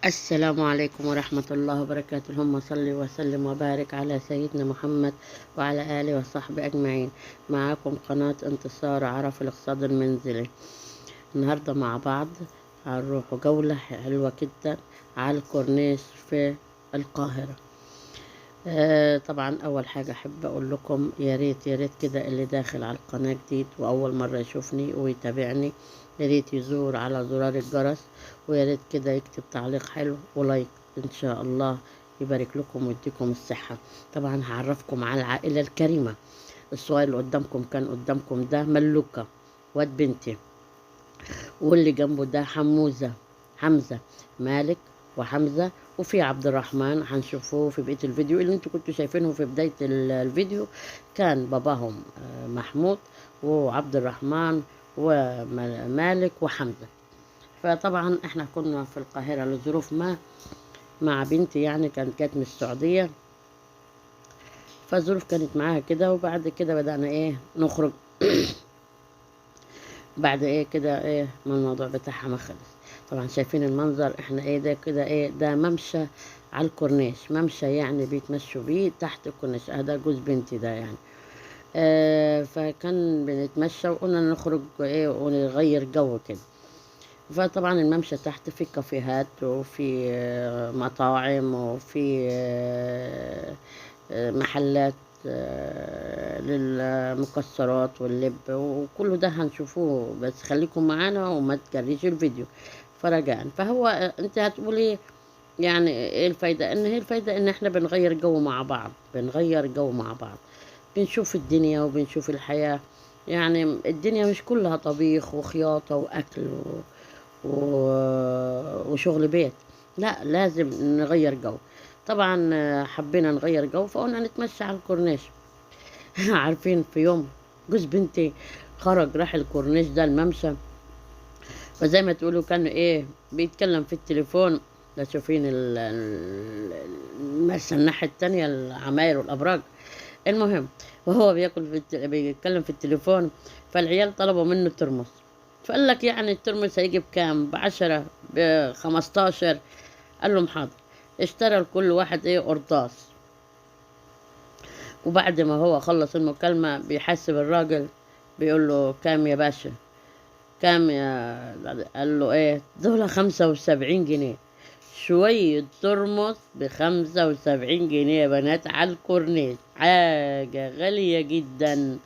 السلام عليكم ورحمة الله وبركاته. اللهم صل وسلم وبارك على سيدنا محمد وعلى آله وصحبه أجمعين. معاكم قناة انتصار عرف الاقتصاد المنزلي. النهاردة مع بعض هنروح جولة حلوة جدا على الكورنيش في القاهرة. طبعا أول حاجة أحب أقول لكم يا ريت كده اللي داخل على القناة جديد وأول مرة يشوفني ويتابعني، يا ريت يزور على زرار الجرس، ويا ريت كده يكتب تعليق حلو ولايك إن شاء الله يبارك لكم ويديكم الصحة. طبعا هعرفكم على العائلة الكريمة. الصغير اللي قدامكم كان قدامكم ده ملوكة واد بنتي، واللي جنبه ده حمزة مالك وحمزة، وفي عبد الرحمن هنشوفوه في بقية الفيديو. اللي انتوا كنتوا شايفينه في بداية الفيديو كان باباهم محمود وعبد الرحمن ومالك وحمزة. فطبعا احنا كنا في القاهرة لظروف ما مع بنتي، يعني كانت جات من السعودية، فالظروف كانت معاها كده، وبعد كده بدأنا نخرج بعد كده ما الموضوع بتاعها ما خلص. طبعا شايفين المنظر، احنا ده كده ده ممشى على الكورنيش، ممشى يعني بيتمشوا بيه تحت الكورنيش. ده جوز بنتي ده يعني. فكان بنتمشى وقلنا نخرج ونغير جو كده. فطبعا الممشى تحت في كافيهات وفي مطاعم وفي محلات للمكسرات واللب وكله ده هنشوفوه، بس خليكم معانا وما تكريش الفيديو فرجاء. فهو انت هتقولي يعني ايه الفايدة؟ هي الفايدة ان احنا بنغير جو مع بعض، بنشوف الدنيا وبنشوف الحياة. يعني الدنيا مش كلها طبيخ وخياطة وأكل وشغل بيت، لا لازم نغير جو. طبعا حبينا نغير جو فقلنا نتمشى على الكورنيش. عارفين في يوم جوز بنتي خرج راح الكورنيش ده الممشى، فزي ما تقولوا كان بيتكلم في التليفون. لا شوفين المرسى الناحية التانية العماير والأبراج. المهم وهو بيتكلم في التليفون، فالعيال طلبوا منه ترمس، فقال لك يعني الترمس هيجي بكام؟ ب10 ب15؟ قال لهم حاضر. اشترى لكل واحد قرطاس، وبعد ما هو خلص المكالمة بيحاسب الراجل، بيقول له كام يا باشا؟ كام يا؟ قال له دول 75 جنيه. شوية ترمس ب75 جنيه يا بنات على الكورنيش، حاجة غالية جدا.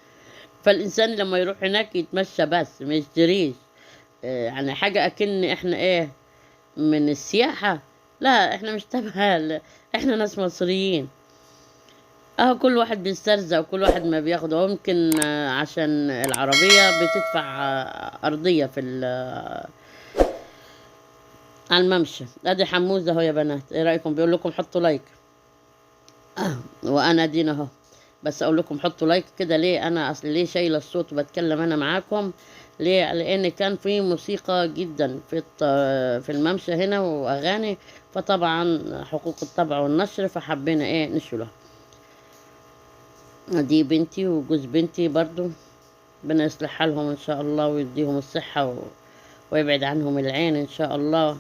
فالإنسان لما يروح هناك يتمشى بس ما يشتريش. يعني حاجة أكن إحنا من السياحة. لا إحنا مش تبع، إحنا ناس مصريين. كل واحد بيسترزق وكل واحد ما بياخد. هو ممكن عشان العربية بتدفع أرضية في على الممشى. ادي حموزة اهو يا بنات، ايه رأيكم؟ بيقول لكم حطوا لايك. وانا دينا اهو، بس اقول لكم حطوا لايك كده. ليه انا اصل ليه شايله الصوت وبتكلم انا معاكم؟ ليه؟ لان كان في موسيقى جدا في الممشى هنا واغاني، فطبعا حقوق الطبع والنشر فحبينا نشيلها. دي بنتي وجوز بنتي برضو، ربنا يصلح حالهم ان شاء الله ويديهم الصحة ويبعد عنهم العين ان شاء الله.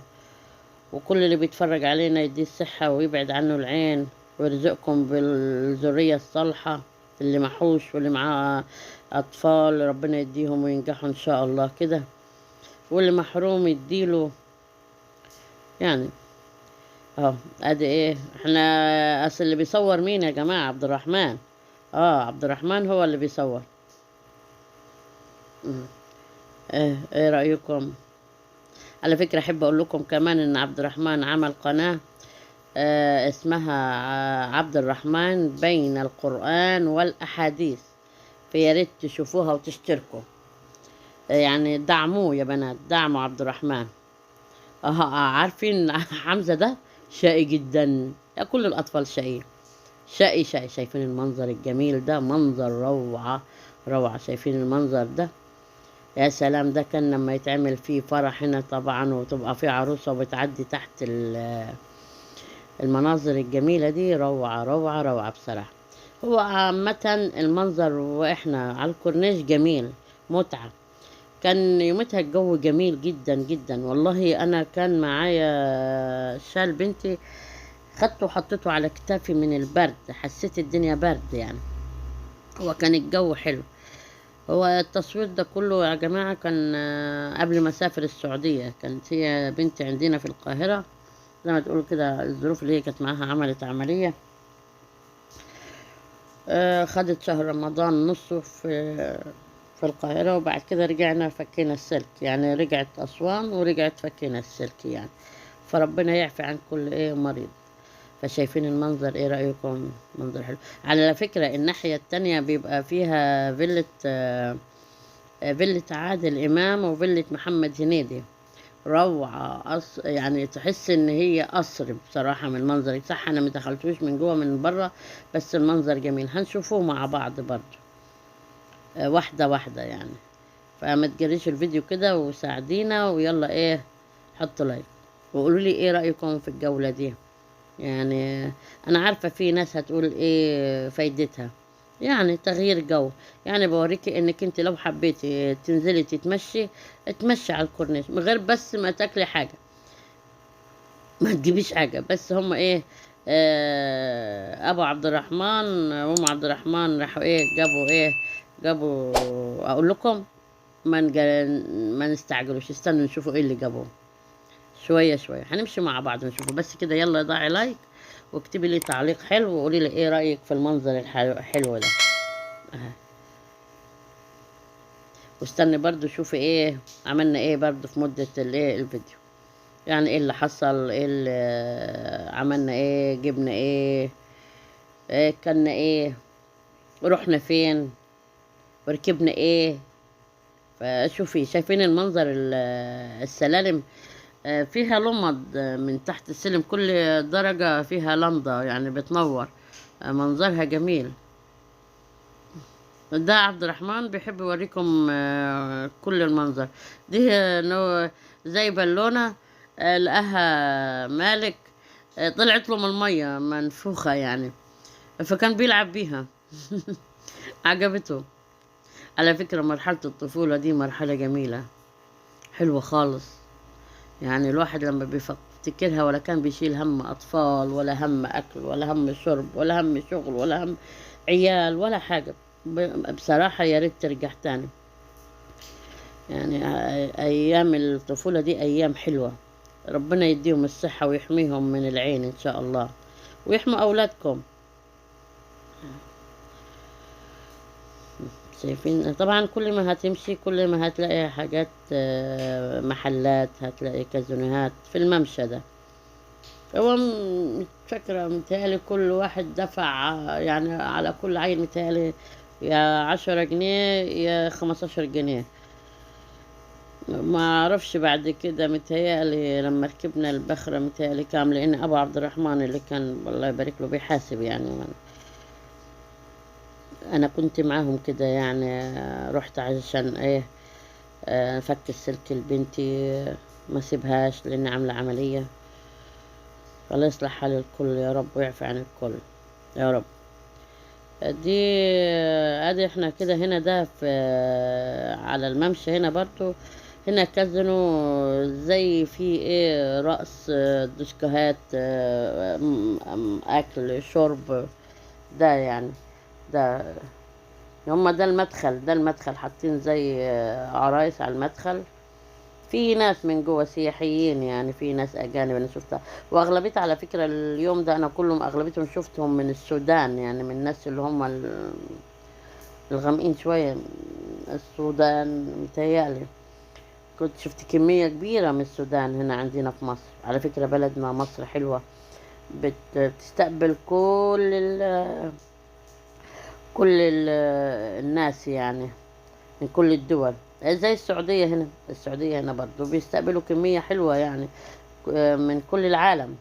وكل اللي بيتفرج علينا يديه الصحة ويبعد عنه العين، ويرزقكم بالذرية الصالحة. اللي محوش واللي معاه أطفال ربنا يديهم وينجحوا إن شاء الله كده، واللي محروم يديله يعني. ادي احنا اصل اللي بيصور مين يا جماعة؟ عبد الرحمن. عبد الرحمن هو اللي بيصور. مم. ايه رأيكم؟ على فكرة احب اقول لكم كمان ان عبد الرحمن عمل قناة اسمها عبد الرحمن بين القرآن والأحاديث، فيا ريت تشوفوها وتشتركوا. يعني دعموه يا بنات، دعموا عبد الرحمن. عارفين حمزة ده شقي جدا، يا كل الأطفال شقي شقي شقي. شايفين المنظر الجميل ده؟ منظر روعة روعة. شايفين المنظر ده؟ يا سلام. ده كان لما يتعمل فيه فرح هنا طبعا، وتبقى فيه عروسة وبتعدي تحت المناظر الجميلة دي، روعة روعة روعة بصراحة. هو عامة المنظر واحنا على الكورنيش جميل، متعة. كان يومتها الجو جميل جدا جدا والله. انا كان معايا شال بنتي، خدته وحطيته على كتافي من البرد، حسيت الدنيا برد يعني. هو كان الجو حلو. هو التصوير ده كله يا جماعة كان قبل ما اسافر السعودية. كانت هي بنتي عندنا في القاهرة، زي ما تقولوا كده الظروف اللي هي كانت معاها عملت عملية. خدت شهر رمضان نصه في القاهرة، وبعد كده رجعنا فكينا السلك، يعني رجعت أسوان ورجعت فكينا السلك يعني. فربنا يعفي عن كل مريض. فشايفين المنظر، ايه رأيكم؟ منظر حلو. على فكرة الناحية التانية بيبقى فيها فيلة عادل إمام وفيلة محمد هنيدي. روعة يعني تحس ان هي قصر بصراحة من المنظر. صح انا مدخلتوش من جوه من بره، بس المنظر جميل. هنشوفوه مع بعض برضو واحدة واحدة يعني. فما تجريش الفيديو كده وساعدينا، ويلا حطوا لايك وقولوا لي ايه رأيكم في الجولة دي يعني. انا عارفة في ناس هتقول ايه فايدتها، يعني تغيير جو. يعني بوريكي انك انت لو حبيتي تنزلي تمشي على الكورنيش من غير بس ما تاكلي حاجة، ما تجيبيش حاجة. بس هم ابو عبد الرحمن وام عبد الرحمن راحوا جابوا اقول لكم ما نستعجلوش، استنوا نشوفوا ايه اللي جابوه. شوية شوية هنمشي مع بعض نشوفه. بس كده يلا ضاعي لايك واكتبي لي تعليق حلو وقولي لي ايه رأيك في المنظر الحلو ده. أه. واستني برضو شوفي عملنا برضو في مدة الفيديو. يعني ايه اللي حصل، ايه اللي عملنا، جبنا كلنا ورحنا فين وركبنا فشوفي شايفين المنظر السلالم فيها لمض من تحت السلم، كل درجة فيها لمضة يعني بتنور. منظرها جميل. ده عبد الرحمن بيحب يوريكم كل المنظر. دي زي بالونة لقاها مالك، طلعت له من المية منفوخة يعني، فكان بيلعب بيها. عجبته. على فكرة مرحلة الطفولة دي مرحلة جميلة حلوة خالص. يعني الواحد لما بيفتكرها ولا كان بيشيل هم أطفال ولا هم أكل ولا هم شرب ولا هم شغل ولا هم عيال ولا حاجة. بصراحة يا ريت ترجع تاني. يعني أيام الطفولة دي أيام حلوة. ربنا يديهم الصحة ويحميهم من العين إن شاء الله، ويحمي أولادكم. شايفين طبعا كل ما هتمشي كل ما هتلاقي حاجات محلات، هتلاقي كازينوهات في الممشى ده. هو مش فاكرة، متهيألي كل واحد دفع يعني على كل عيل متهيألي يا 10 جنيه يا 15 جنيه. ما اعرفش بعد كده، متهيألي لما ركبنا البخرة متهيألي كام، لان ابو عبد الرحمن اللي كان الله يبارك له بيحاسب يعني. انا كنت معاهم كده يعني. رحت عشان فك السلك لبنتي، ما سيبهاش لان عاملة عملية. الله يصلح حال الكل يا رب ويعفي عن الكل يا رب. دي ادي احنا كده هنا ده في على الممشى هنا برضو. هنا كازينو زي في رقص، ديسكوهات، اكل شرب. ده يعني ده هما ده المدخل حاطين زي عرايس على المدخل. في ناس من جوه سياحيين يعني، في ناس اجانب انا شفتها. واغلبيه على فكره اليوم ده انا كلهم اغلبيتهم شفتهم من السودان، يعني من الناس اللي هم الغامقين شويه. السودان متهيألي كنت شفت كميه كبيره من السودان هنا عندنا في مصر. على فكره بلدنا مصر حلوه، بتستقبل كل الناس يعني من كل الدول. زي السعودية هنا برضو بيستقبلوا كمية حلوة يعني من كل العالم.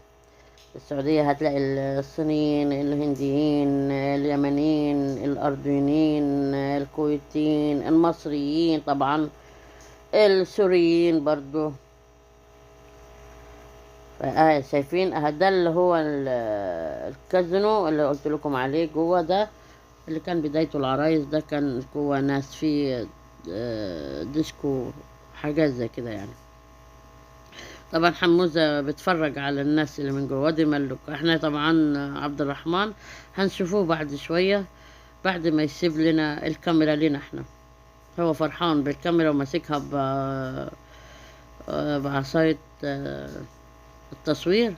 السعودية هتلاقي الصينيين، الهنديين، اليمنيين، الأردنيين، الكويتيين، المصريين طبعا، السوريين برضو. شايفين ده اللي هو الكازينو اللي قلت لكم عليه جوه ده، اللي كان بدايته العرايس. ده كان جوه ناس فيه ديسكو، حاجات زي كده يعني. طبعا حموزة بتفرج على الناس اللي من جوه، وادي ملك. احنا طبعا عبد الرحمن هنشوفوه بعد شوية، بعد ما يسيب لنا الكاميرا لنا احنا. هو فرحان بالكاميرا وماسكها بعصاية التصوير،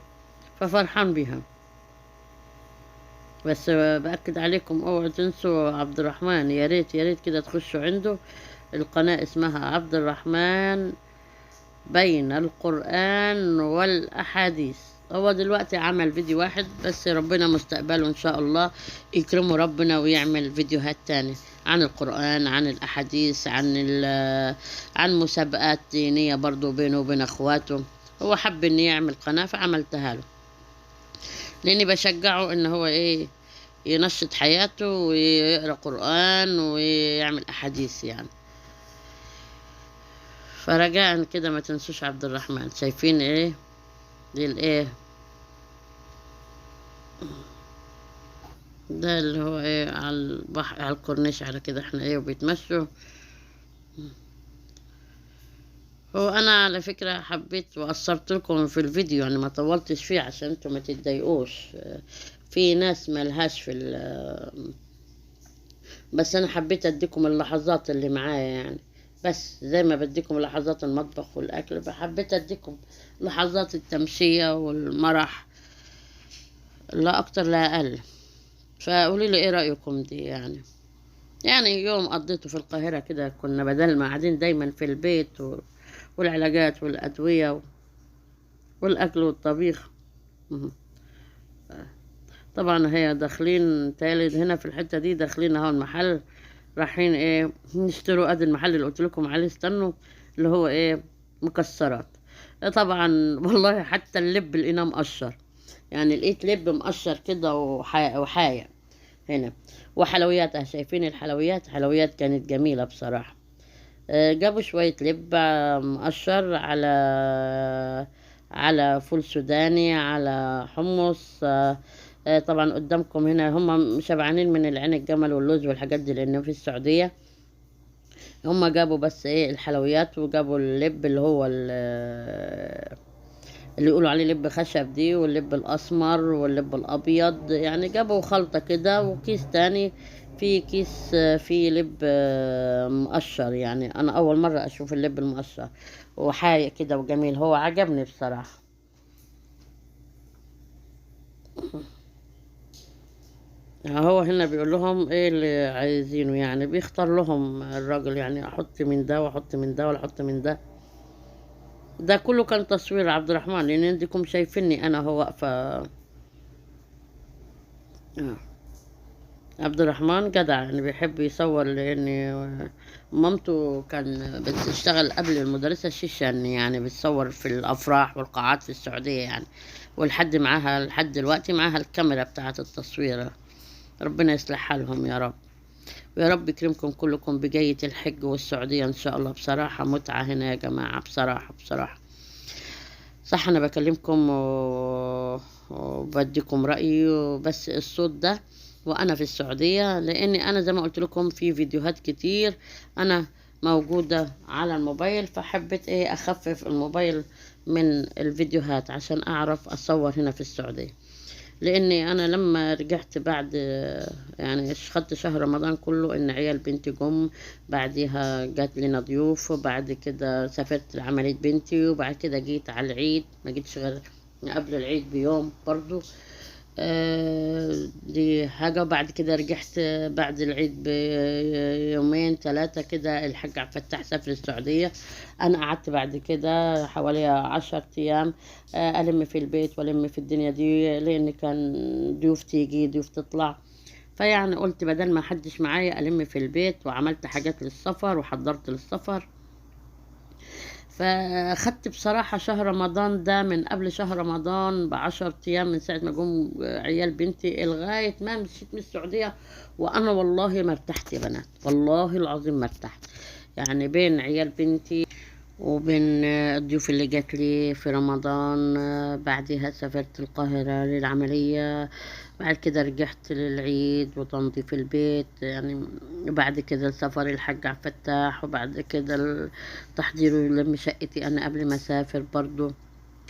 ففرحان بيها. بس بأكد عليكم اوعوا تنسوا عبد الرحمن، يا ريت يا ريت كده تخشوا عنده القناة، اسمها عبد الرحمن بين القرآن والأحاديث. هو دلوقتي عمل فيديو واحد بس، ربنا مستقبله إن شاء الله يكرمه ربنا ويعمل فيديوهات تانية عن القرآن، عن الأحاديث، عن مسابقات دينية برضو بينه وبين أخواته. هو حب إن يعمل قناة فعملتها له، لأني بشجعه إن هو ينشط حياته ويقرأ قرآن ويعمل أحاديث يعني. فرجاء كده ما تنسوش عبد الرحمن. شايفين دي ده اللي هو على البحر، على الكورنيش، على كده احنا وبيتمشوا. هو انا على فكرة حبيت وقصرت لكم في الفيديو يعني، ما طولتش فيه عشان انتم ما تتضايقوش. في ناس ملهاش بس انا حبيت اديكم اللحظات اللي معايا يعني، بس زي ما بديكم لحظات المطبخ والاكل، فحبيت اديكم لحظات التمشية والمرح، لا اكتر لا اقل. فقولي لي ايه رايكم دي يعني يوم قضيته في القاهرة كده، كنا بدل ما قاعدين دايما في البيت والعلاجات والأدوية والأكل والطبيخ. مهم. طبعا هي داخلين تالد هنا في الحتة دي، داخلين اهو المحل، رايحين نشتروا قد المحل اللي قلت لكم عليه استنوا، اللي هو مكسرات. طبعا والله حتى اللب لقيناه مقشر، يعني لقيت لب مقشر كده وحاية هنا. وحلويات، شايفين الحلويات، حلويات كانت جميلة بصراحة. جابوا شوية لب مقشر، على فول سوداني، على حمص. طبعا قدامكم هنا هم شبعانين من العين الجمل واللوز والحاجات دي لأنه في السعودية. هم جابوا بس الحلويات، وجابوا اللب اللي هو اللي يقولوا عليه لب خشب دي، واللب الأسمر واللب الأبيض، يعني جابوا خلطة كده. وكيس تاني، في كيس فيه لب مقشر، يعني أنا أول مرة أشوف اللب المقشر وحايق كده وجميل، هو عجبني بصراحة. هو هنا بيقول لهم ايه اللي عايزينه، يعني بيختار لهم الراجل، يعني احط من ده واحط من ده ولا احط من ده. ده كله كان تصوير عبد الرحمن، لان عندكم شايفيني انا هو واقفه. عبد الرحمن جدع يعني، بيحب يصور، لان مامته كان بتشتغل قبل المدرسة شيشان، يعني بتصور في الأفراح والقاعات في السعودية يعني، ولحد معاها لحد دلوقتي معاها الكاميرا بتاعة التصوير. ربنا يصلح حالهم يا رب، ويا رب يكرمكم كلكم بجاية الحج والسعودية إن شاء الله. بصراحة متعة هنا يا جماعة، بصراحة بصراحة. صح أنا بكلمكم وبديكم رأيي، بس الصوت ده وأنا في السعودية، لأني أنا زي ما قلت لكم في فيديوهات كتير أنا موجودة على الموبايل، فحبيت أخفف الموبايل من الفيديوهات عشان أعرف أصور هنا في السعودية. لاني انا لما رجعت بعد يعني خدت شهر رمضان كله، ان عيال بنتي جم، بعدها جات لنا ضيوف، وبعد كده سافرت لعملية بنتي، وبعد كده جيت على العيد، ما جيتش غير قبل العيد بيوم برضو. دي حاجة. وبعد كده رجعت بعد العيد بيومين 3 كده، الحاج عبد الفتاح سافر السعودية. أنا قعدت بعد كده حوالي 10 أيام ألم في البيت وألم في الدنيا دي، لأن كان ضيوف تيجي ضيوف تطلع. فيعني قلت بدل ما حدش معايا ألم في البيت، وعملت حاجات للسفر وحضرت للسفر. فاخدت بصراحة شهر رمضان ده من قبل شهر رمضان ب10 أيام، من ساعة ما جم عيال بنتي لغاية ما مشيت من السعودية، وأنا والله ما ارتحت يا بنات، والله العظيم ما ارتحت. يعني بين عيال بنتي وبين الضيوف اللي جات لي في رمضان. بعدها سافرت القاهرة للعملية، بعد كده رجعت للعيد وتنظيف البيت يعني، بعد كده سفر الحاج عبد الفتاح، وبعد كده تحضير لم شقتي انا قبل ما اسافر برضو.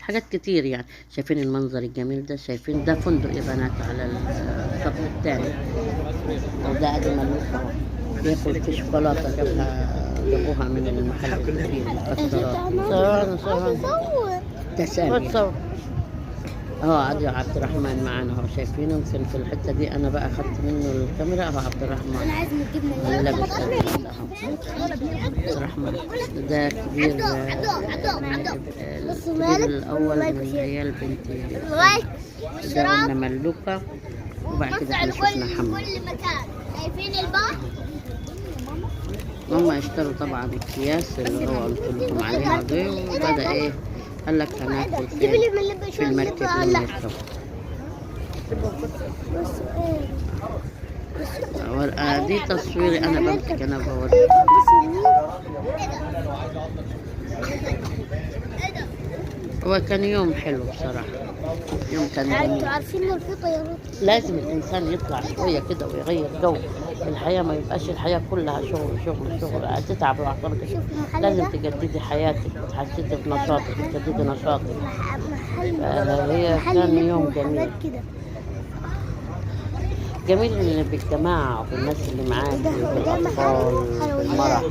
حاجات كتير يعني. شايفين المنظر الجميل ده؟ شايفين ده فندق يا بنات على الصف الثاني، وده ادي ملوك اهو بياكل في شوكولاته جابوها من المحل الكبير مكسرات. صور تسامي اهو عبد الرحمن معانا اهو، شايفينه؟ يمكن في الحته دي انا بقى اخدت منه الكاميرا اهو. عبد الرحمن انا عايز الجبنه اللي لابس عبد الرحمن ده كبير، الكبير الاول من عيال بنتي، ده قلنا ملوكه، وبعد كده احنا شفنا حمد. شايفين البحر؟ هم اشتروا طبعا الاكياس اللي هو قلت لكم عليها دي، وبدا ايه قال لك هناكل في المركب لما يركبوا. دي تصويري انا بمسك انا بوريك. هو كان يوم حلو بصراحة، يوم كان جميل. انتوا عارفين ان في طيارات؟ لازم الانسان يطلع شوية كده ويغير جو. الحياة ما يبقاش الحياة كلها شغل شغل شغل، هتتعب اعصابك. لازم تجددي حياتك وتحسسي بنشاطك، تجددي نشاطك. هي كان يوم جميل جميل بالجماعة وبالناس اللي معاك وبالأطفال بالمرح.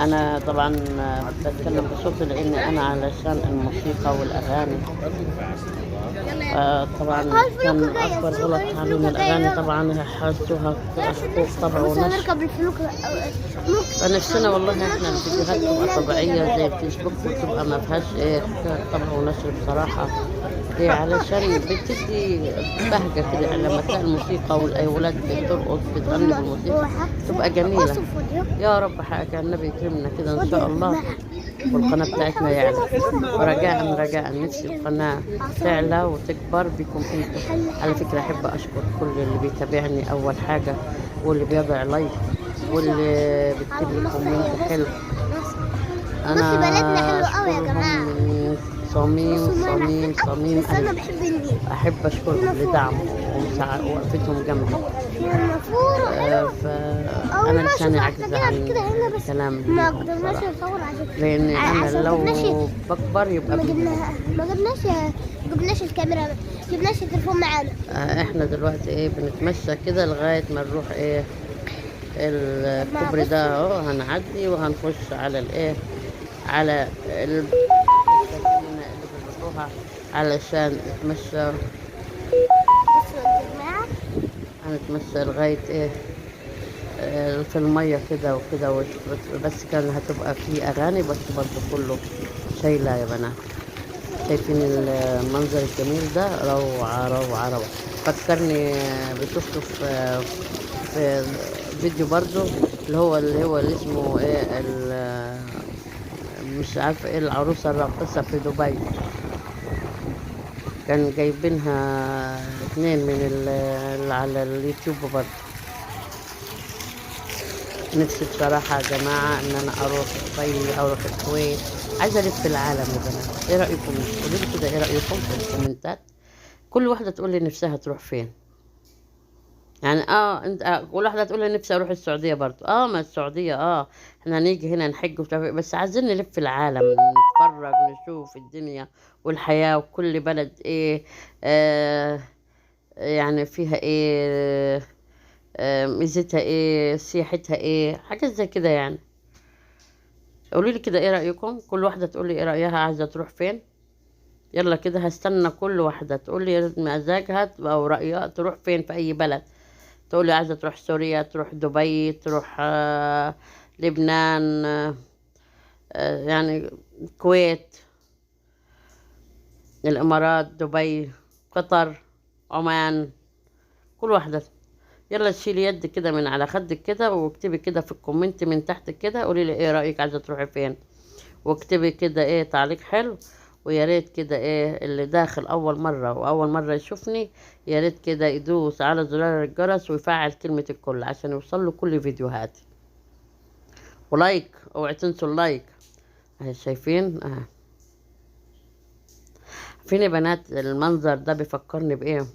أنا طبعا بتكلم بصوتي لأن أنا علشان الموسيقى والأغاني. طبعا كان أكبر غلط عاملين الأغاني طبعا حسوها حقوق طبع ونشر. فنفسنا والله احنا الفيديوهات تبقى طبيعية زي الفيسبوك، وتبقى ما فيهاش ايه طبع ونشر بصراحة. ليه؟ علشان بتدي بهجة كده يعني، لما تلاقي الموسيقى والأولاد بترقص بتغني بالموسيقى تبقى جميلة. يا رب حاجة النبي يكرمنا كده إن شاء الله، والقناة بتاعتنا يعني. رجاء نفسي القناة تعلى وتكبر بكم انتم. على فكرة أحب أشكر كل اللي بيتابعني أول حاجة، واللي بيضع لايك، واللي بيكتب لي كومنت حلو. أنا أشكرهم صميم أحب أشكرهم لدعمهم ووقفتهم جنبي. فأنا لساني عاجز عن كلام لأن أنا لو بكبر يبقى ما جبناش الكاميرا، ما جبناش التليفون معانا. احنا دلوقتي ايه بنتمشى كده لغاية ما نروح ايه الكوبري ده اهو، هنعدي وهنخش على الايه على اللي بنروحها علشان نتمشى. هنتمشى لغاية ايه في المية كده وكده، بس كان هتبقى في اغاني بس برضه كله شايلة يا بنات. شايفين المنظر الجميل ده؟ روعة. فكرني بشوفته في فيديو برضه اللي هو اللي اسمه ايه مش عارفة ايه، العروسة الراقصة في دبي. كان جايبينها 2 من اللي على اليوتيوب برضه. نفسي بصراحة يا جماعة ان انا اروح دبي، اروح الكويت، عايزة الف العالم يا بنات. ايه رأيكم؟ قولوا لي كده ايه رأيكم في الكومنتات. كل واحدة تقول لي نفسها تروح فين يعني. انت كل واحدة تقول لي نفسي اروح السعودية برضه. ما السعودية احنا نيجي هنا نحج بس عايزين نلف العالم، نتفرج نشوف الدنيا والحياة، وكل بلد ايه يعني فيها ايه ميزتها ايه، سياحتها ايه، حاجات زي كده يعني. قولوا لي كده ايه رأيكم. كل واحدة تقول لي ايه رأيها، عايزة تروح فين. يلا كده هستنى كل واحدة تقول لي مزاجها او رأيها تروح فين في اي بلد. تقول لي عايزة تروح سوريا، تروح دبي، تروح لبنان، يعني الكويت، الامارات، دبي، قطر، عمان. كل واحدة يلا تشيلي يد كده من على خدك كده، واكتبي كده في الكومنت من تحت كده، قولي لي ايه رأيك، عايزة تروحي فين. واكتبي كده ايه تعليق حلو. ويا ريت كده ايه اللي داخل اول مرة واول مرة يشوفني، يا ريت كده يدوس على زرار الجرس ويفعل كلمة الكل عشان يوصل له كل فيديوهاتي. ولايك، اوعي تنسوا اللايك. اهي شايفين اهي. فين يا بنات المنظر ده بيفكرني بايه؟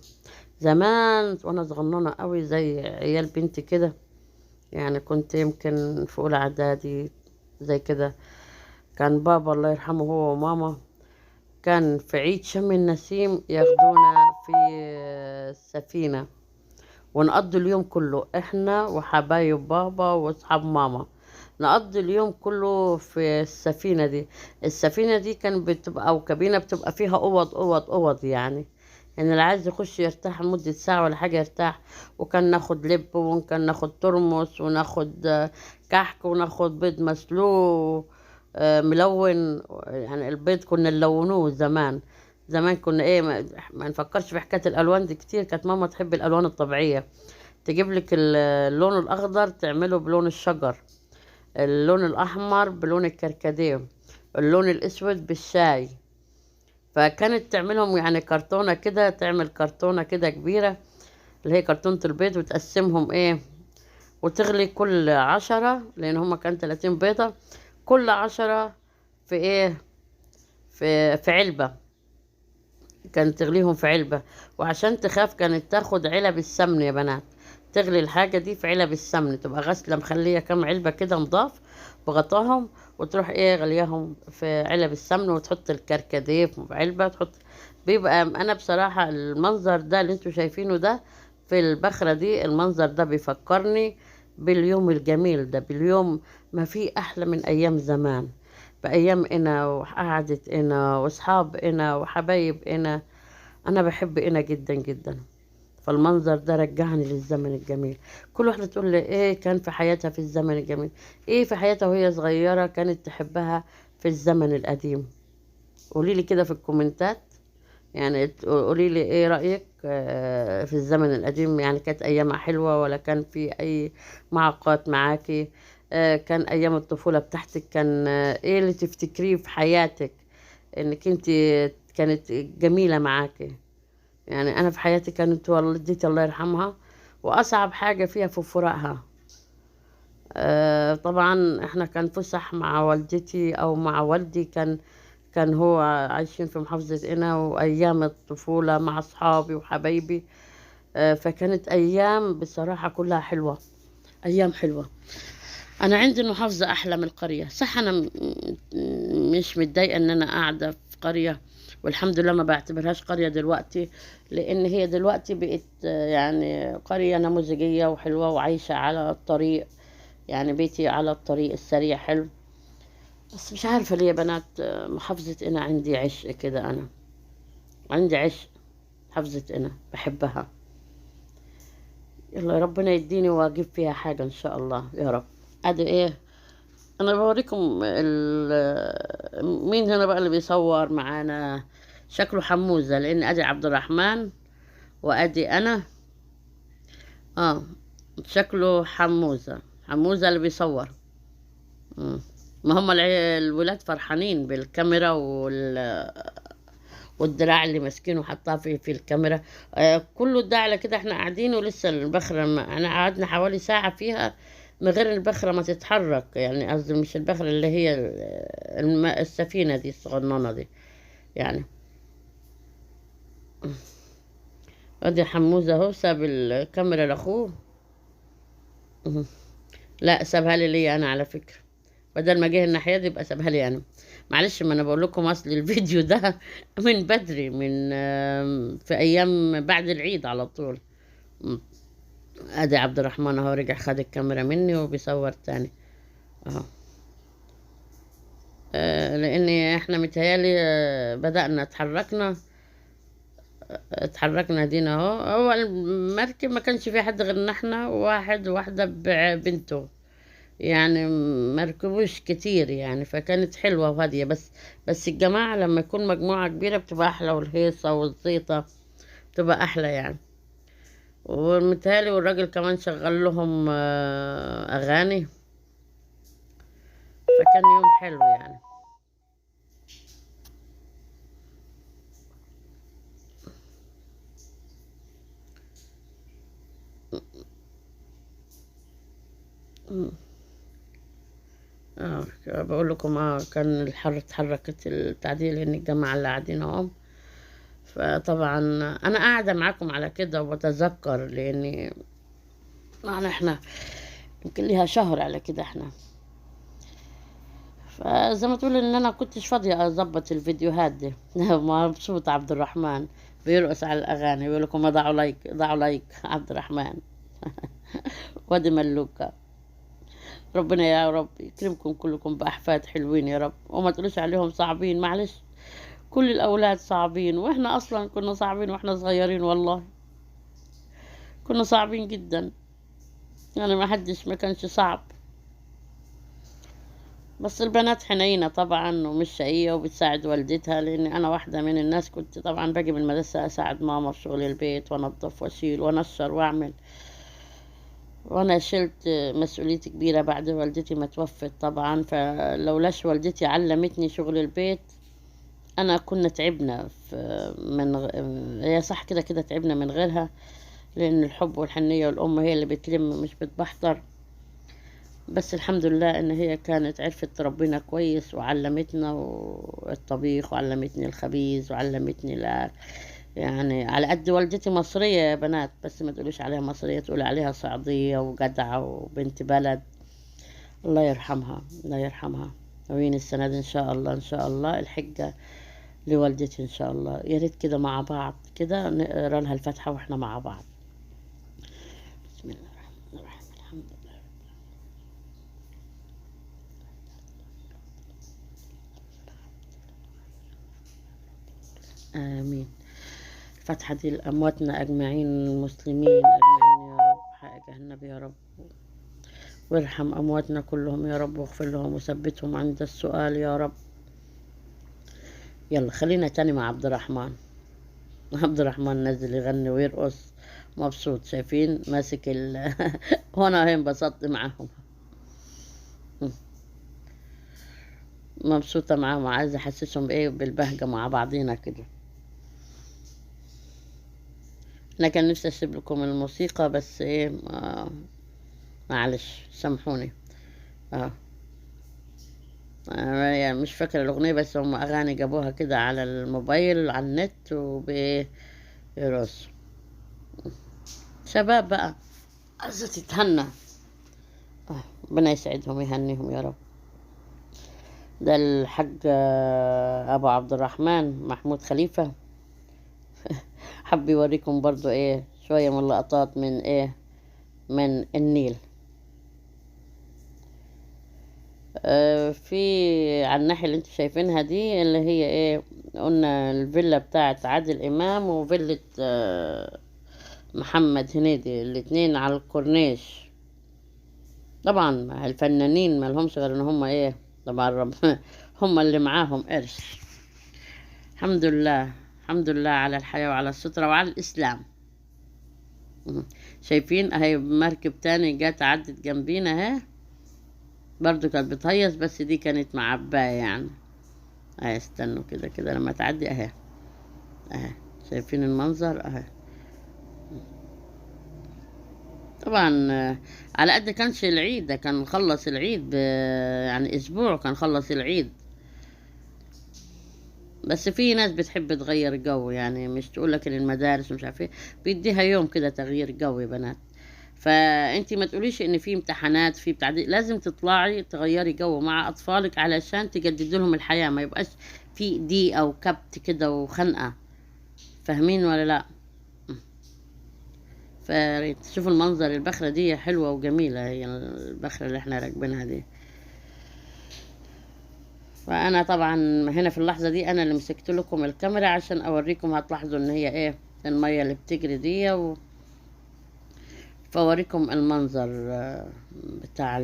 زمان وانا صغننه قوي زي عيال بنتي كده، يعني كنت يمكن في اولى اعدادي زي كده. كان بابا الله يرحمه هو وماما كان في عيد شم النسيم ياخدونا في السفينة، ونقضي اليوم كله احنا وحبايب بابا واصحاب ماما. نقضي اليوم كله في السفينة دي. السفينة دي كان بتبقى او كابينة بتبقى فيها اوض يعني. يعني اللي عايز يخش يرتاح لمدة ساعة ولا حاجة يرتاح. وكان ناخد لب وكان ناخد ترمس وناخد كحك وناخد بيض مسلوق ملون. يعني البيض كنا نلونوه زمان. زمان كنا ايه ما نفكرش في حكاية الالوان دي كتير. كانت ماما تحب الالوان الطبيعية. تجيب لك اللون الاخضر تعمله بلون الشجر، اللون الاحمر بلون الكركديه، اللون الاسود بالشاي. فكانت تعملهم يعني كرتونة كده، تعمل كرتونة كده كبيرة اللي هي كرتونة البيض، وتقسمهم ايه، وتغلي كل 10 لان هما كان 30 بيضة. كل 10 في ايه، في علبة. كانت تغليهم في علبة. وعشان تخاف كانت تاخد علب السمن يا بنات، تغلي الحاجة دي في علب السمن، تبقى غاسلة مخلية كام علبة كده نضاف بغطاهم، وتروح ايه غلياهم في علب السمن، وتحط الكركديه في علبة تحط. بيبقى انا بصراحة المنظر ده اللي انتوا شايفينه ده في البخرة دي، المنظر ده بيفكرني باليوم الجميل ده، باليوم ما فيه احلى من ايام زمان، بأيام إنا وقعدة إنا وأصحاب إنا وحبايب إنا. أنا بحب إنا جدا جدا. فالمنظر ده رجعني للزمن الجميل. كل واحدة تقول لي إيه كان في حياتها في الزمن الجميل، إيه في حياتها وهي صغيرة كانت تحبها في الزمن القديم. قولي لي كده في الكومنتات، يعني قولي لي إيه رأيك في الزمن القديم. يعني كانت أيامها حلوة ولا كان في أي معوقات معاكي؟ كان أيام الطفولة بتاعتك كان إيه اللي تفتكريه في حياتك إنك أنت كانت جميلة معاكي؟ يعني انا في حياتي كانت والدتي الله يرحمها، واصعب حاجه فيها في فراقها. طبعا احنا كان فسح مع والدتي او مع والدي، كان هو عايشين في محافظه قنا، وايام الطفوله مع اصحابي وحبايبي. فكانت ايام بصراحه كلها حلوه، ايام حلوه. انا عندي المحافظه احلى من القريه، صح. انا مش متضايقه ان انا قاعده في قريه، والحمد لله ما بعتبرهاش قريه دلوقتي، لان هي دلوقتي بقت يعني قريه نموذجيه وحلوه وعايشه على الطريق. يعني بيتي على الطريق السريع حلو. بس مش عارفه ليه يا بنات محافظه قنا عندي عشق كده. انا عندي عشق محافظه قنا، بحبها. يلا ربنا يديني واجيب فيها حاجه ان شاء الله يا رب. ادي ايه، انا بوريكم مين هنا بقى اللي بيصور معانا. شكله حموزة، لان ادي عبد الرحمن وادي انا. اه شكله حموزة، حموزة اللي بيصور. مم. ما هم الولاد فرحانين بالكاميرا والدراع اللي ماسكينه حطاه في الكاميرا. كله ادعى على كده. احنا قاعدين ولسه البخرة ما انا قعدنا حوالي ساعة فيها من غير البخرة ما تتحرك. يعني قصدي مش البخرة اللي هي السفينة دي الصغننة دي يعني. ادي حموزة اهو ساب الكاميرا لاخوه. مم. لا سابها لي انا على فكرة، بدل ما جه الناحية دي يبقى سابها لي انا. معلش ما انا بقول لكم اصل الفيديو ده من بدري، من في ايام بعد العيد على طول. مم. ادي عبد الرحمن اهو رجع خد الكاميرا مني وبيصور تاني اهو. لان احنا متهيالي بدأنا اتحركنا دينا اهو. هو المركب ما كانش فيه حد غيرنا احنا، واحد وواحدة بنته يعني، مركبوش كتير يعني. فكانت حلوة وهادية. بس الجماعة لما يكون مجموعة كبيرة بتبقى أحلى، والهيصة والزيطة بتبقى أحلى يعني. ومتهيألي والراجل كمان شغل لهم أغاني، فكان يوم حلو يعني. بقول لكم كان الحر اتحركت التعديل ان الجماعة اللي قاعدين اهم. فطبعا انا قاعدة معاكم على كده وبتذكر، لاني يعني احنا يمكن ليها شهر على كده احنا. فزي ما تقول ان انا كنتش فاضية اظبط الفيديوهات دي. مبسوط عبد الرحمن بيرقص على الاغاني، بيقول لكم ضعوا لايك ضعوا لايك عبد الرحمن. وادي ملوكة. ربنا يا رب يكرمكم كلكم بأحفاد حلوين يا رب، وما تقولوش عليهم صعبين. معلش، كل الأولاد صعبين، وإحنا أصلا كنا صعبين وإحنا صغيرين. والله كنا صعبين جدا، يعني ما كانش صعب. بس البنات حنينة طبعا ومش شقية وبتساعد والدتها، لأن أنا واحدة من الناس كنت طبعا باجي من المدرسة أساعد ماما في شغل البيت وأنظف وأشيل وأنشر وأعمل. وانا شلت مسؤولية كبيرة بعد والدتي ما توفت طبعا. فلولاش والدتي علمتني شغل البيت انا كنا تعبنا هي صح كده كده تعبنا من غيرها، لان الحب والحنية والام هي اللي بتلم مش بتبحتر. بس الحمد لله ان هي كانت عرفت تربينا كويس وعلمتنا الطبيخ وعلمتني الخبيز وعلمتني الاكل. يعني على قد والدتي مصرية يا بنات، بس ما تقولوش عليها مصرية، تقول عليها صعيدية وجدعة وبنت بلد. الله يرحمها الله يرحمها. وين السنة دي إن شاء الله إن شاء الله الحجة لوالدتي إن شاء الله. يا ريت كده مع بعض كده نقرا لها الفاتحة وإحنا مع بعض. بسم الله الرحمن الرحيم. الحمد لله. آمين. الفاتحة دي لأمواتنا أجمعين، المسلمين أجمعين يا رب، حقق النبي يا رب، وارحم أمواتنا كلهم يا رب، واغفر لهم وثبتهم عند السؤال يا رب. يلا خلينا تاني مع عبد الرحمن. عبد الرحمن نزل يغني ويرقص مبسوط، شايفين ماسك وانا هين انبسطت معاهم، مبسوطة معاهم، عايزة احسسهم بايه بالبهجة مع بعضينا كده. انا كان نفسي اسيب لكم الموسيقى بس ايه معلش سامحوني. يعني مش فاكرة الأغنية، بس هم أغاني جابوها كده على الموبايل على النت وبيرقصوا. شباب بقى عايزة تتهنى. ربنا يسعدهم ويهنيهم يا رب. ده الحاج أبو عبد الرحمن محمود خليفة. حب يوريكم برضو ايه شوية من لقطات من ايه من النيل. في على الناحية اللي انتوا شايفينها دي اللي هي ايه، قلنا الفيلا بتاعت عادل امام وفيلة محمد هنيدي، الاتنين على الكورنيش. طبعا الفنانين ما لهمش غير ان هم ايه طبعا هم اللي معاهم قرش. الحمد لله الحمد لله على الحياة وعلى السترة وعلى الاسلام. شايفين اهي مركب تاني جات عدت جنبينا اهي، برضو كانت بتهيص، بس دي كانت معباية يعني. اهي استنوا كده كده لما تعدي اهي اهي، شايفين المنظر اهي. طبعا على قد كانش العيد ده، كان خلص العيد يعني اسبوع كان خلص العيد. بس في ناس بتحب تغير جو، يعني مش تقولك ان المدارس مش عارفه، بيديها يوم كده تغيير جو يا بنات. فانتي ما تقوليش ان في امتحانات في بتاع، لازم تطلعي تغيري جو مع اطفالك علشان تجدد لهم الحياة، ما يبقاش في ضيقة او كبت كده وخنقة. فاهمين ولا لا؟ فريت تشوفوا المنظر. البخرة دي حلوة وجميلة، هي البخرة اللي احنا راكبينها دي. فانا طبعا هنا في اللحظة دي انا اللي مسكت لكم الكاميرا عشان اوريكم. هتلاحظوا ان هي ايه المية اللي بتجري دي فوريكم المنظر بتاع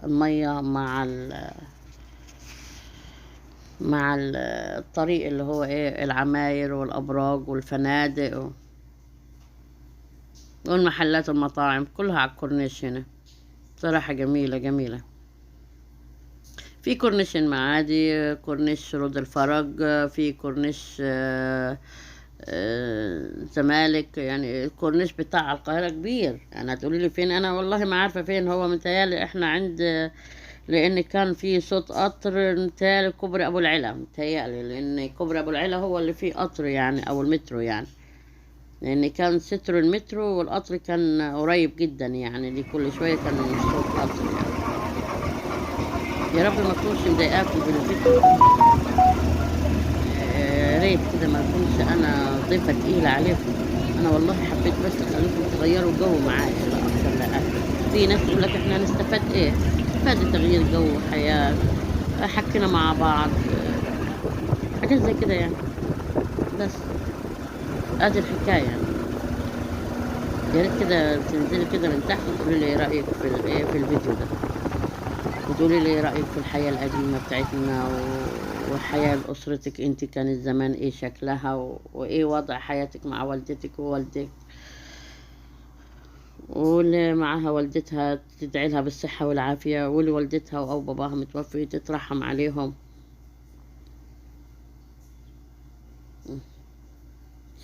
المية مع الطريق اللي هو ايه العماير والابراج والفنادق والمحلات والمطاعم كلها على الكورنيش هنا. صراحة جميلة جميلة. في كورنيش المعادي، كورنيش رود الفرج، في كورنيش زمالك. يعني الكورنيش بتاع القاهرة كبير. يعني هتقولي لي فين؟ انا والله ما عارفة فين هو. متهيألي احنا عند لان كان في صوت قطر متهيألي كوبري ابو العلا، متهيألي لان كوبري ابو العلا هو اللي فيه قطر يعني، او المترو يعني، لان كان ستر المترو والقطر كان قريب جدا يعني، دي كل شويه كان صوت قطر يعني. يا رب ما اكونش مضايقاكم بالفيديو، يا ريت كده ما اكونش انا ضيفه تقيله عليكم. انا والله حبيت بس اخليكم تغيروا الجو معايا لا اكتر لا اقل. في ناس تقول لك احنا هنستفاد ايه؟ استفاد تغيير جو، حياه، حكينا مع بعض، حاجات زي كده يعني. بس ادي الحكايه يعني. يا ريت كده تنزلي كده من تحت وتقولي لي ايه رايك في الايه في الفيديو ده، وتقولي لي ايه رايك في الحياه القديمه بتاعتنا والحياه لاسرتك انت كانت زمان ايه شكلها، وايه وضع حياتك مع والدتك ووالدك، واللي معاها والدتها تدعي لها بالصحه والعافيه، واللي والدتها او باباها متوفي تترحم عليهم.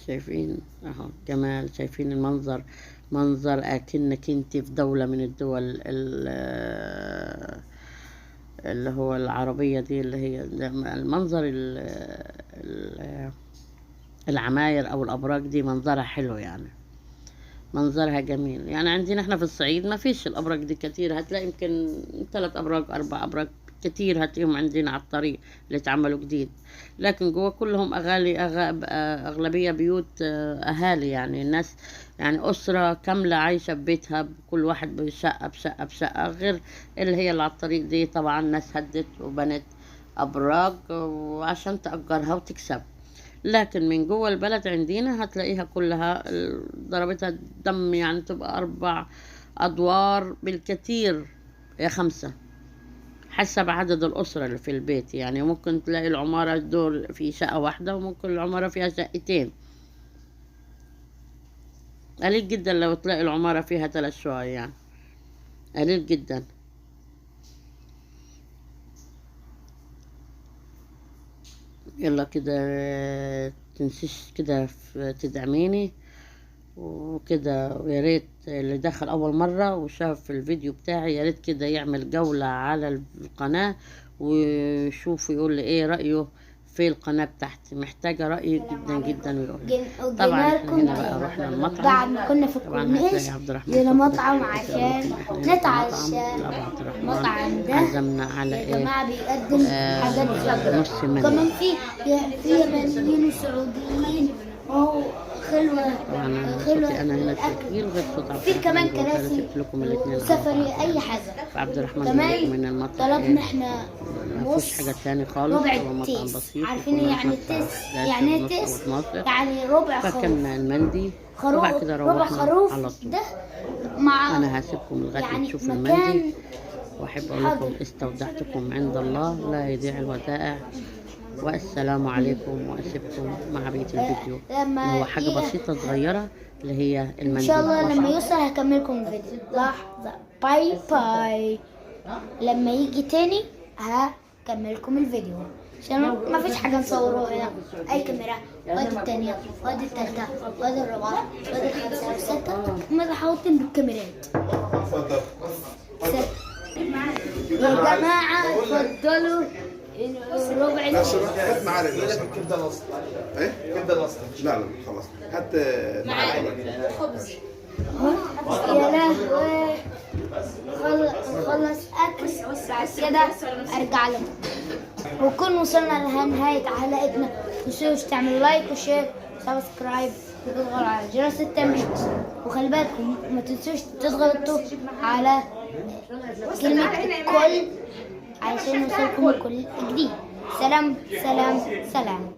شايفين اهو جمال، شايفين المنظر، منظر اكنك انت في دولة من الدول اللي هو العربية دي، اللي هي المنظر العماير او الابراج دي منظرها حلو يعني، منظرها جميل يعني. عندنا احنا في الصعيد ما فيش الابراج دي كتير، هتلاقي يمكن 3 ابراج 4 ابراج كتير هتلاقيهم عندنا على الطريق اللي اتعملوا جديد، لكن جوا كلهم اغلبيه بيوت اهالي يعني، الناس يعني اسره كامله عايشه ببيتها، كل واحد بشقه بشقه بشقه، غير اللي هي اللي على الطريق دي طبعا ناس هدت وبنت ابراج وعشان تأجرها وتكسب. لكن من جوه البلد عندنا هتلاقيها كلها ضربتها دم يعني، تبقى 4 أدوار بالكتير يا 5 حسب عدد الأسرة اللي في البيت يعني. ممكن تلاقي العمارة دور في شقة واحدة، وممكن العمارة فيها شقتين، قليل جدا لو تلاقي العمارة فيها 3 شقق يعني، قليل جدا. يلا كده تنسيش كده تدعميني وكده، ويا ريت اللي دخل اول مره وشاف الفيديو بتاعي يا ريت كده يعمل جوله على القناه ويشوف يقول لي ايه رايه في القناه بتاعتي، محتاجه رايي جدا جدا ويقول. طبعا احنا هنا بقى رحنا المطعم، بعد ما كنا في طبعا الكورنيش هتلاقي عبد الرحمن جينا مطعم عشان نتعشى. المطعم ده عزمنا على يا ايه جماعة بيقدم حاجات فجرة، نص منه. كمان في يمنيين وسعوديين وهو خلوة طبعا انا صوتي انا هنا تسجيل غير صوت عبد في الرحمن كمان جوه، كراسي سبت لكم الاثنين وسفري أي حاجة. عبد الرحمن كمان من المطعم طلبنا احنا ما فيش حاجه تاني خالص، ربع هو مطعم التيس. بسيط. عارفين يعني التيس؟ يعني ايه تيس؟ يعني ربع خروف. فكلنا المندي وبعد كده ربع روحنا خروف على طول. ده مع انا هسيبكم لغايه يعني تشوفوا مكان المندي، واحب اقول لكم استودعتكم عند الله لا يضيع الودائع، والسلام عليكم، واسيبكم مع بقيه الفيديو. هو حاجه بسيطه صغيره اللي هي المندي. ان شاء الله لما يوصل هكملكم الفيديو. لحظة، باي باي. لما يجي تاني هكملكم الفيديو عشان ما فيش حاجة نصوره هنا. اي كاميرا، وادي التانية وادي التالتة وادي الرابعة وادي الخامسة والستة، متحوطين بالكاميرات. يا جماعة اتفضلوا ربع هات معانا كبده الاصل. ايه كبده الاصل؟ لا لا خلاص هات معانا خبز. يا لهوي، خلص اكل بعد كده ارجع لكم. وكون وصلنا لنهاية حلقتنا، متنسوش تعملوا لايك وشير وسبسكرايب وتضغطوا على جرس التنبيه، وخلي بالكم ما تنسوش تضغطوا على كلمة الكل علشان يوصلكم كل جديد. سلام سلام سلام.